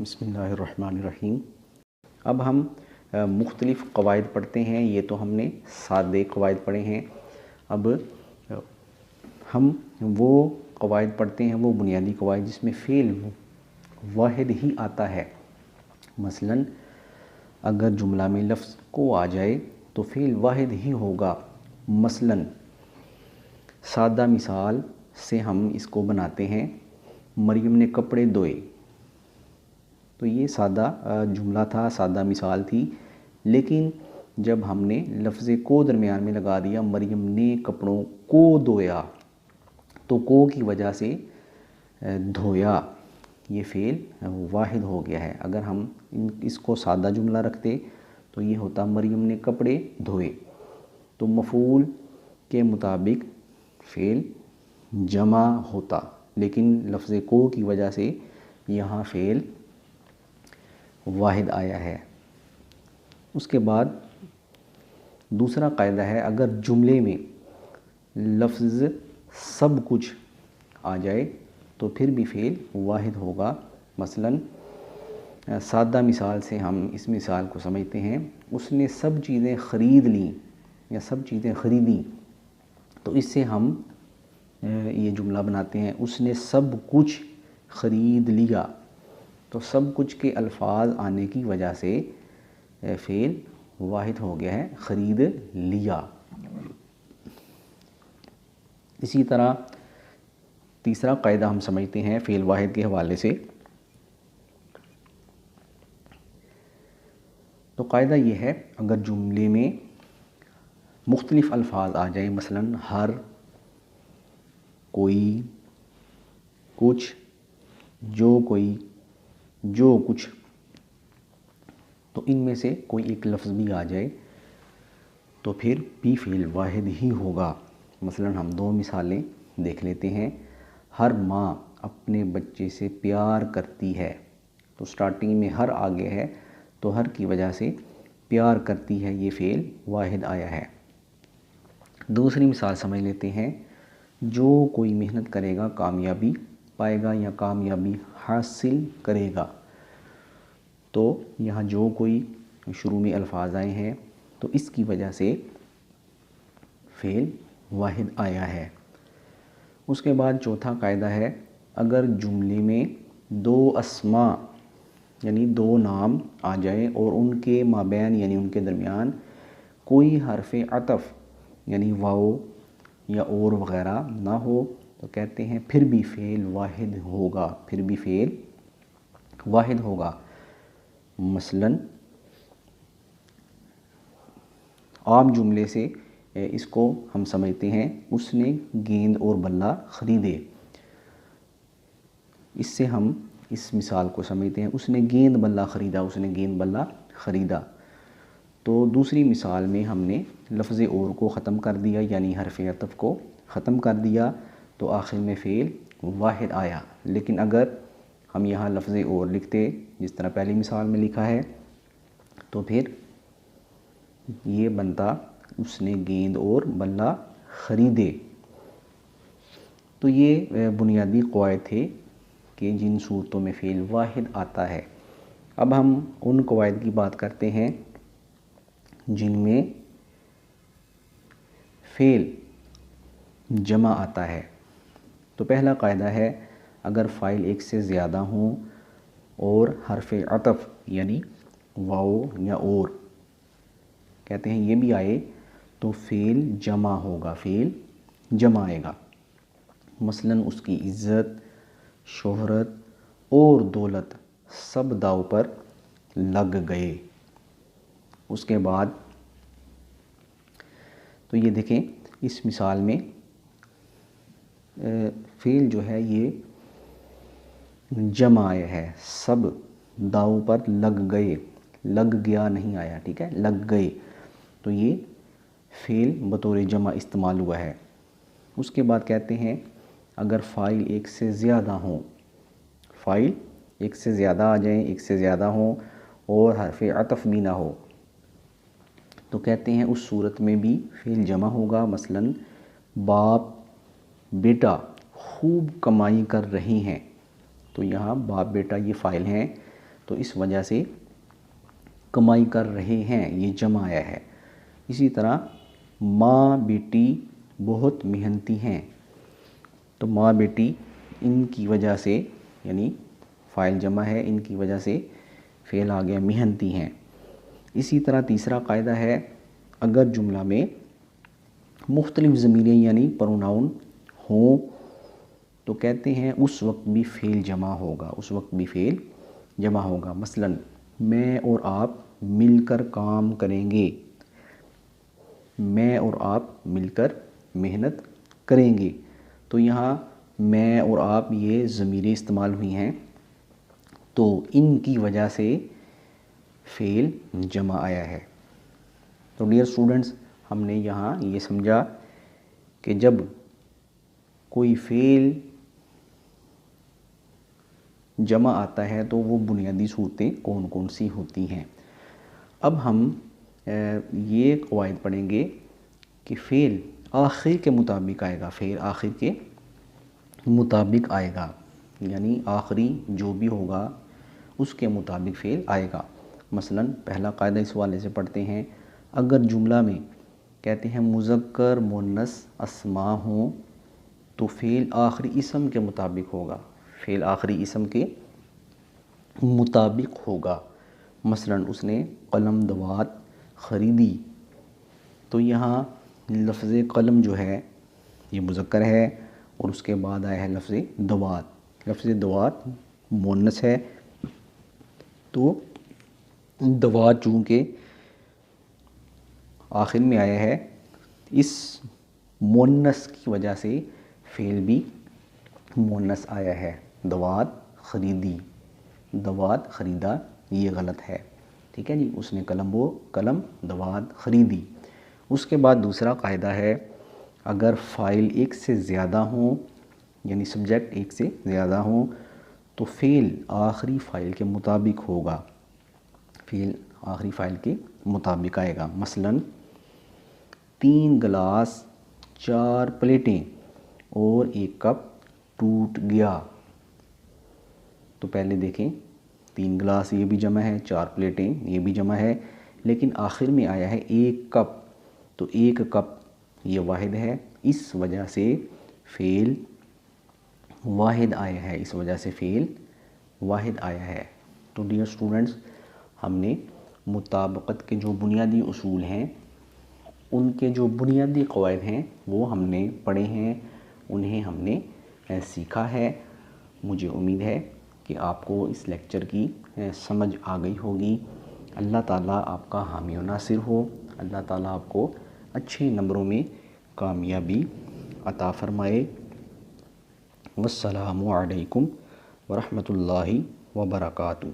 بسم اللہ الرحمن الرحیم۔ اب ہم مختلف قواعد پڑھتے ہیں۔ یہ تو ہم نے سادے قواعد پڑھے ہیں، اب ہم وہ قواعد پڑھتے ہیں، وہ بنیادی قواعد جس میں فعل واحد ہی آتا ہے۔ مثلا اگر جملہ میں لفظ کو آ جائے تو فعل واحد ہی ہوگا۔ مثلا سادہ مثال سے ہم اس کو بناتے ہیں، مریم نے کپڑے دھوئے۔ تو یہ سادہ جملہ تھا، سادہ مثال تھی، لیکن جب ہم نے لفظ کو درمیان میں لگا دیا، مریم نے کپڑوں کو دھویا، تو کو کی وجہ سے دھویا، یہ فعل واحد ہو گیا ہے۔ اگر ہم اس کو سادہ جملہ رکھتے تو یہ ہوتا مریم نے کپڑے دھوئے، تو مفعول کے مطابق فعل جمع ہوتا، لیکن لفظ کو کی وجہ سے یہاں فعل واحد آیا ہے۔ اس کے بعد دوسرا قاعدہ ہے، اگر جملے میں لفظ سب کچھ آ جائے تو پھر بھی فعل واحد ہوگا۔ مثلا سادہ مثال سے ہم اس مثال کو سمجھتے ہیں، اس نے سب چیزیں خرید لیں یا سب چیزیں خریدیں، تو اس سے ہم یہ جملہ بناتے ہیں، اس نے سب کچھ خرید لیا۔ تو سب کچھ کے الفاظ آنے کی وجہ سے فعل واحد ہو گیا ہے، خرید لیا۔ اسی طرح تیسرا قاعدہ ہم سمجھتے ہیں فعل واحد کے حوالے سے، تو قاعدہ یہ ہے، اگر جملے میں مختلف الفاظ آ جائیں، مثلا ہر، کوئی، کچھ، جو کوئی، جو کچھ، تو ان میں سے کوئی ایک لفظ بھی آ جائے تو پھر بھی فعل واحد ہی ہوگا۔ مثلا ہم دو مثالیں دیکھ لیتے ہیں، ہر ماں اپنے بچے سے پیار کرتی ہے، تو سٹارٹنگ میں ہر آگے ہے تو ہر کی وجہ سے پیار کرتی ہے، یہ فعل واحد آیا ہے۔ دوسری مثال سمجھ لیتے ہیں، جو کوئی محنت کرے گا کامیابی پائے گا یا کامیابی حاصل کرے گا، تو یہاں جو کوئی شروع میں الفاظ آئے ہیں تو اس کی وجہ سے فعل واحد آیا ہے۔ اس کے بعد چوتھا قاعدہ ہے، اگر جملے میں دو اسماء یعنی دو نام آ جائیں اور ان کے مابین یعنی ان کے درمیان کوئی حرف عطف یعنی واو یا اور وغیرہ نہ ہو تو کہتے ہیں پھر بھی فعل واحد ہوگا، پھر بھی فعل واحد ہوگا۔ مثلا عام جملے سے اس کو ہم سمجھتے ہیں، اس نے گیند اور بلہ خریدے۔ اس سے ہم اس مثال کو سمجھتے ہیں، اس نے گیند بلہ خریدا، اس نے گیند بلہ خریدا۔ تو دوسری مثال میں ہم نے لفظ اور کو ختم کر دیا، یعنی حرف عطف کو ختم کر دیا، تو آخر میں فعل واحد آیا۔ لیکن اگر ہم یہاں لفظ اور لکھتے جس طرح پہلی مثال میں لکھا ہے تو پھر یہ بنتا اس نے گیند اور بلہ خریدے۔ تو یہ بنیادی قواعد تھے کہ جن صورتوں میں فعل واحد آتا ہے۔ اب ہم ان قواعد کی بات کرتے ہیں جن میں فعل جمع آتا ہے۔ تو پہلا قاعدہ ہے، اگر فاعل ایک سے زیادہ ہوں اور حرف عطف یعنی واو یا اور کہتے ہیں یہ بھی آئے تو فعل جمع ہوگا، فعل جمع آئے گا۔ مثلا اس کی عزت، شہرت اور دولت سب داؤ پر لگ گئے۔ اس کے بعد تو یہ دیکھیں اس مثال میں فعل جو ہے یہ جمع آیا ہے، سب داؤ پر لگ گئے، لگ گیا نہیں آیا، ٹھیک ہے، لگ گئے، تو یہ فعل بطور جمع استعمال ہوا ہے۔ اس کے بعد کہتے ہیں، اگر فاعل ایک سے زیادہ ہوں، فاعل ایک سے زیادہ آ جائیں، ایک سے زیادہ ہوں اور حرف عطف بھی نہ ہو تو کہتے ہیں اس صورت میں بھی فعل جمع ہوگا۔ مثلا باپ بیٹا خوب کمائی کر رہے ہیں، تو یہاں باپ بیٹا یہ فاعل ہیں، تو اس وجہ سے کمائی کر رہے ہیں، یہ جمع آیا ہے۔ اسی طرح ماں بیٹی بہت محنتی ہیں، تو ماں بیٹی ان کی وجہ سے، یعنی فاعل جمع ہے، ان کی وجہ سے فعل آ گیا محنتی ہیں۔ اسی طرح تیسرا قاعدہ ہے، اگر جملہ میں مختلف ضمیریں یعنی پروناؤن ہوں تو کہتے ہیں اس وقت بھی فعل جمع ہوگا، اس وقت بھی فعل جمع ہوگا۔ مثلا میں اور آپ مل کر کام کریں گے، میں اور آپ مل کر محنت کریں گے، تو یہاں میں اور آپ یہ ضمیریں استعمال ہوئی ہیں، تو ان کی وجہ سے فعل جمع آیا ہے۔ تو ڈیئر اسٹوڈنٹس، ہم نے یہاں یہ سمجھا کہ جب کوئی فعل جمع آتا ہے تو وہ بنیادی صورتیں کون کون سی ہوتی ہیں۔ اب ہم یہ قواعد پڑھیں گے کہ فعل آخر کے مطابق آئے گا، فعل آخر کے مطابق آئے گا، یعنی آخری جو بھی ہوگا اس کے مطابق فعل آئے گا۔ مثلا پہلا قاعدہ اس حوالے سے پڑھتے ہیں، اگر جملہ میں کہتے ہیں مذکر مؤنث اسماء ہوں تو فعل آخری اسم کے مطابق ہوگا، فعل آخری اسم کے مطابق ہوگا۔ مثلا اس نے قلم دوات خریدی، تو یہاں لفظ قلم جو ہے یہ مذکر ہے اور اس کے بعد آیا ہے لفظ دوات، لفظ دوات مؤنث ہے، تو دوات چونکہ آخر میں آیا ہے، اس مؤنث کی وجہ سے فعل بھی مؤنث آیا ہے۔ دوات خریدی، دوات خریدا یہ غلط ہے، ٹھیک ہے جی، اس نے قلم دوات خریدی۔ اس کے بعد دوسرا قاعدہ ہے، اگر فاعل ایک سے زیادہ ہوں یعنی سبجیکٹ ایک سے زیادہ ہوں تو فعل آخری فاعل کے مطابق ہوگا، فعل آخری فاعل کے مطابق آئے گا۔ مثلا 3 گلاس 4 پلیٹیں اور 1 کپ ٹوٹ گیا، تو پہلے دیکھیں 3 گلاس یہ بھی جمع ہے، 4 پلیٹیں یہ بھی جمع ہے، لیکن آخر میں آیا ہے 1 کپ، تو 1 کپ یہ واحد ہے، اس وجہ سے فعل واحد آیا ہے، اس وجہ سے فعل واحد آیا ہے۔ تو ڈیئر اسٹوڈنٹس، ہم نے مطابقت کے جو بنیادی اصول ہیں، ان کے جو بنیادی قواعد ہیں وہ ہم نے پڑھے ہیں، انہیں ہم نے سیکھا ہے۔ مجھے امید ہے کہ آپ کو اس لیکچر کی سمجھ آ گئی ہوگی۔ اللہ تعالیٰ آپ کا حامی و ناصر ہو، اللہ تعالیٰ آپ کو اچھے نمبروں میں کامیابی عطا فرمائے۔ والسلام علیکم ورحمۃ اللہ وبرکاتہ۔